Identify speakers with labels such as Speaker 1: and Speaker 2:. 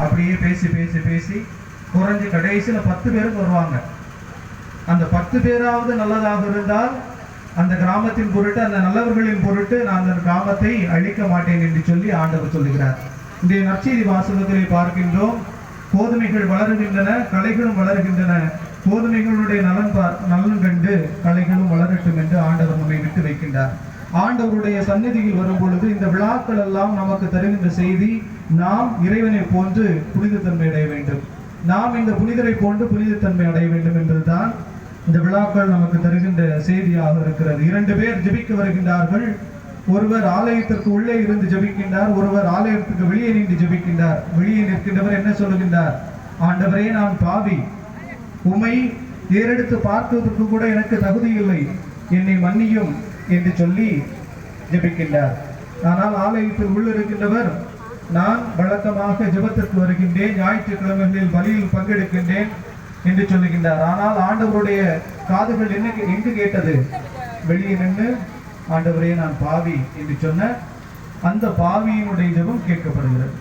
Speaker 1: அப்படியே பேசி பேசி பேசி குறைஞ்ச கடைசியில் 10 பேருக்கு வருவாங்க. அந்த 10 பேராவது நல்லதாக இருந்தால் அந்த கிராமத்தின் பொருட்டு, அந்த நல்லவர்களின் பொருட்டு நான் அந்த கிராமத்தை அழிக்க மாட்டேன் என்று சொல்லி ஆண்டவர் சொல்லுகிறார். இன்றைய நற்செய்தி வாசகத்திலே பார்க்கின்றோம், கோதுமைகள் வளருகின்றன, களைகளும் வளருகின்றன, கோதுமைகளுடைய நலன் கண்டு களைகளும் வளரட்டும் என்று ஆண்டவர் நம்மை விட்டு வைக்கின்றார். ஆண்டவருடைய சந்நிதியில் வரும் பொழுது இந்த விழாக்கள் எல்லாம் நமக்கு தருகின்ற செய்தி, நாம் இறைவனை போன்று புனிதத்தன்மை அடைய வேண்டும், நாம் இந்த புனிதரை போன்று புனிதத்தன்மை அடைய வேண்டும் என்பதுதான் இந்த விழாக்கள் நமக்கு தருகின்ற செய்தியாக இருக்கிறது. 2 பேர் ஜெபிக்க வருகின்றார்கள். ஒருவர் ஆலயத்திற்கு உள்ளே இருந்து ஜெபிக்கின்றார், ஒருவர் ஆலயத்துக்கு வெளியே நின்று ஜெபிக்கின்றார். வெளியே நிற்கின்றவர் என்ன சொல்லுகின்றார்? ஆண்டவரே, நான் பாவி, உம்மை ஏறெடுத்து பார்ப்பதற்கு கூட எனக்கு தகுதி இல்லை, என்னை மன்னியும் என்று சொல்லி ஜெபிக்கின்றார். ஆனால் ஆலயத்தில் உள்ளிருக்கின்றவர், நான் வழக்கமாக ஜெபத்திற்கு வருகின்றேன், ஞாயிற்றுக்கிழமைகளில் பலியில் பங்கெடுக்கின்றேன் என்று சொல்லுகின்றார். ஆனால் ஆண்டவருடைய காதுகள் எங்கு கேட்டது? வெளியே நின்று ஆண்டவரே நான் பாவி என்று சொன்ன அந்த பாவியினுடைய ஜெபம் கேட்கப்படுகிறது.